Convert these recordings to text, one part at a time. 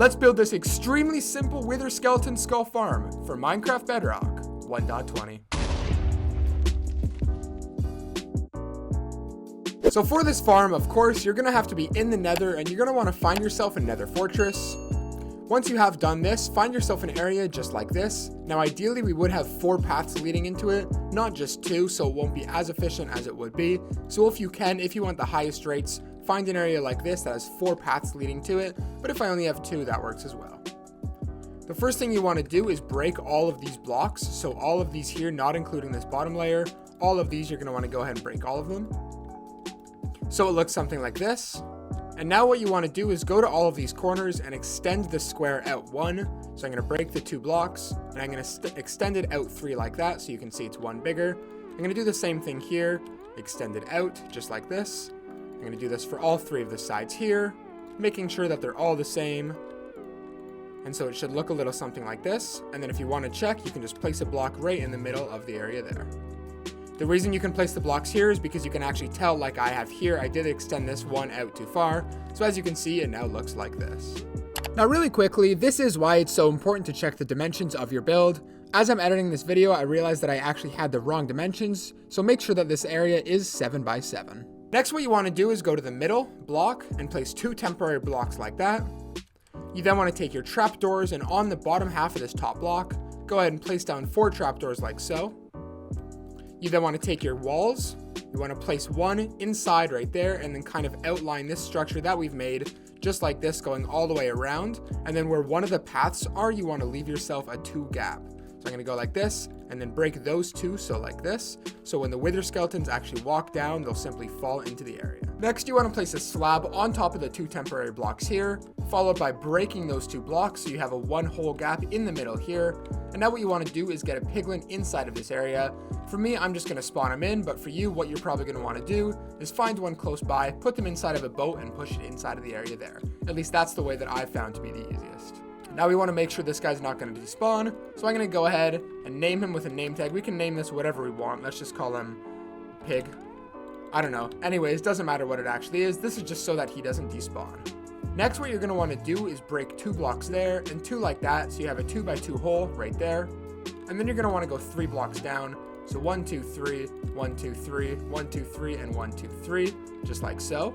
Let's build this extremely simple Wither skeleton skull farm for Minecraft Bedrock 1.20. So for this farm, of course, you're going to have to be in the nether and you're going to want to find yourself a nether fortress. Once you have done this, find yourself an area just like this. Now ideally we would have 4 paths leading into it, not just 2, so it won't be as efficient as it would be. So if you want the highest rates, find an area like this that has 4 paths leading to it, but if I only have 2, that works as well. The first thing you want to do is break all of these blocks, so all of these here, not including this bottom layer, all of these you're going to want to go ahead and break all of them. So it looks something like this. And now what you want to do is go to all of these corners and extend the square out 1. So I'm going to break the 2 blocks and I'm going to extend it out 3 like that, so you can see it's 1 bigger. I'm going to do the same thing here, extend it out just like this. I'm going to do this for all 3 of the sides here, making sure that they're all the same. And so it should look a little something like this. And then if you want to check, you can just place a block right in the middle of the area there. The reason you can place the blocks here is because you can actually tell, like I have here, I did extend this one out too far. So as you can see, it now looks like this. Now really quickly, this is why it's so important to check the dimensions of your build. As I'm editing this video, I realized that I actually had the wrong dimensions. So make sure that this area is 7 by 7. Next, what you want to do is go to the middle block and place 2 temporary blocks like that. You then want to take your trapdoors and on the bottom half of this top block, go ahead and place down 4 trapdoors like so. You then want to take your walls, you want to place 1 inside right there and then kind of outline this structure that we've made just like this going all the way around. And then where one of the paths are, you want to leave yourself a 2 gap. So I'm going to go like this and then break those 2, so like this. So when the wither skeletons actually walk down, they'll simply fall into the area. Next, you want to place a slab on top of the 2 temporary blocks here, followed by breaking those 2 blocks so you have a 1 whole gap in the middle here. And now what you want to do is get a piglin inside of this area. For me, I'm just going to spawn them in, but for you, what you're probably going to want to do is find one close by, put them inside of a boat and push it inside of the area there. At least that's the way that I've found to be the easiest. Now we want to make sure this guy's not going to despawn, so I'm going to go ahead and name him with a name tag. We can name this whatever we want. Let's just call him Pig. I don't know. Anyways, doesn't matter what it actually is. This is just so that he doesn't despawn. Next, what you're going to want to do is break 2 blocks there and 2 like that, so you have a 2 by 2 hole right there. And then you're going to want to go 3 blocks down. So 1, 2, 3, 1, 2, 3, 1, 2, 3, and 1, 2, 3, just like so.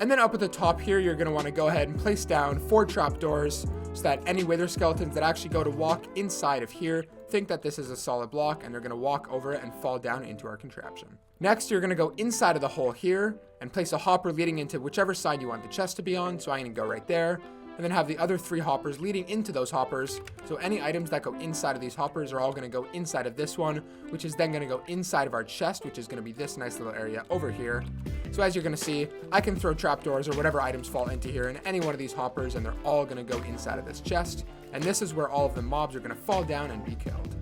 And then up at the top here, you're going to want to go ahead and place down 4 trapdoors so that any wither skeletons that actually go to walk inside of here think that this is a solid block and they're going to walk over it and fall down into our contraption. Next, you're going to go inside of the hole here and place a hopper leading into whichever side you want the chest to be on. So I'm going to go right there and then have the other 3 hoppers leading into those hoppers. So any items that go inside of these hoppers are all going to go inside of this one, which is then going to go inside of our chest, which is going to be this nice little area over here. So as you're going to see, I can throw trapdoors or whatever items fall into here in any one of these hoppers, and they're all going to go inside of this chest. And this is where all of the mobs are going to fall down and be killed.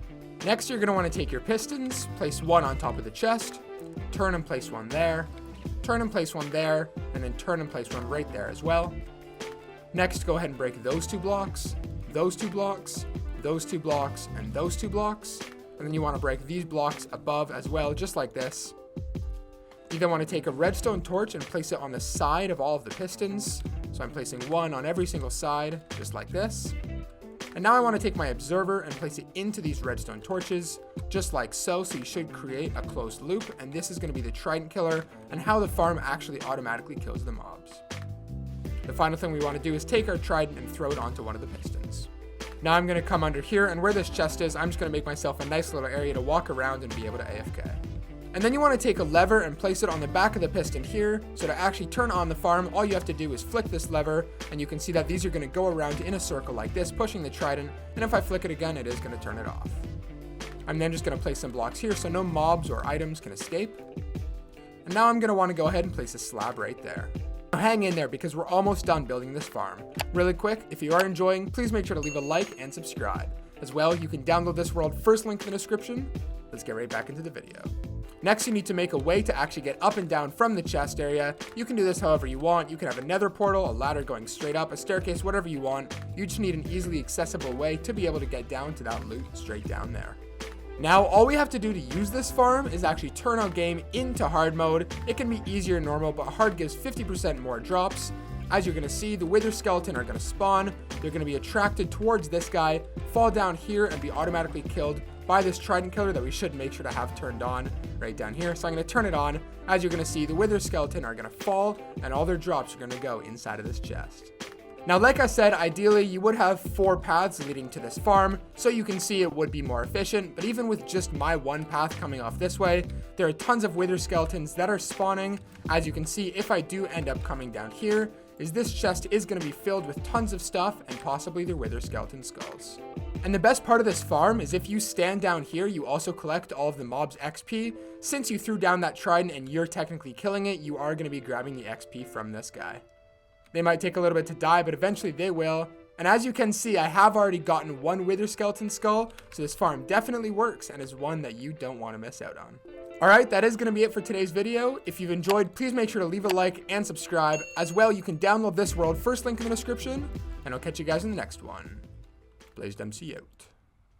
Next, you're going to want to take your pistons, place 1 on top of the chest, turn and place 1 there, turn and place 1 there, and then turn and place 1 right there as well. Next, go ahead and break those 2 blocks, those 2 blocks, those 2 blocks, and those 2 blocks. And then you want to break these blocks above as well, just like this. You then want to take a redstone torch and place it on the side of all of the pistons. So I'm placing 1 on every single side, just like this. And now I want to take my observer and place it into these redstone torches, just like so. So you should create a closed loop, and this is going to be the trident killer and how the farm actually automatically kills the mobs. The final thing we want to do is take our trident and throw it onto one of the pistons. Now I'm going to come under here, and where this chest is, I'm just going to make myself a nice little area to walk around and be able to AFK. And then you want to take a lever and place it on the back of the piston here. So to actually turn on the farm, all you have to do is flick this lever, and you can see that these are going to go around in a circle like this, pushing the trident, and if I flick it again, it is going to turn it off. I'm then just going to place some blocks here so no mobs or items can escape. And now I'm going to want to go ahead and place a slab right there. Now hang in there because we're almost done building this farm. Really quick, if you are enjoying, please make sure to leave a like and subscribe. As well, you can download this world, first link in the description. Let's get right back into the video. Next, you need to make a way to actually get up and down from the chest area. You can do this however you want. You can have a nether portal, a ladder going straight up, a staircase, whatever you want. You just need an easily accessible way to be able to get down to that loot straight down there. Now, all we have to do to use this farm is actually turn our game into hard mode. It can be easier in normal, but hard gives 50% more drops. As you're going to see, the Wither skeleton are going to spawn. They're going to be attracted towards this guy, fall down here, and be automatically killed by this trident killer that we should make sure to have turned on right down here. So I'm going to turn it on. As you're going to see, the Wither skeleton are going to fall, and all their drops are going to go inside of this chest. Now, like I said, ideally you would have 4 paths leading to this farm, so you can see it would be more efficient, but even with just my one path coming off this way, there are tons of Wither skeletons that are spawning. As you can see, if I do end up coming down here, this chest is going to be filled with tons of stuff and possibly their Wither skeleton skulls. And the best part of this farm is if you stand down here, you also collect all of the mob's XP. Since you threw down that trident and you're technically killing it, you are going to be grabbing the XP from this guy. They might take a little bit to die, but eventually they will. And as you can see, I have already gotten 1 Wither skeleton skull, so this farm definitely works and is one that you don't want to miss out on. Alright, that is going to be it for today's video. If you've enjoyed, please make sure to leave a like and subscribe. As well, you can download this world, first link in the description, and I'll catch you guys in the next one. BlazedMC out.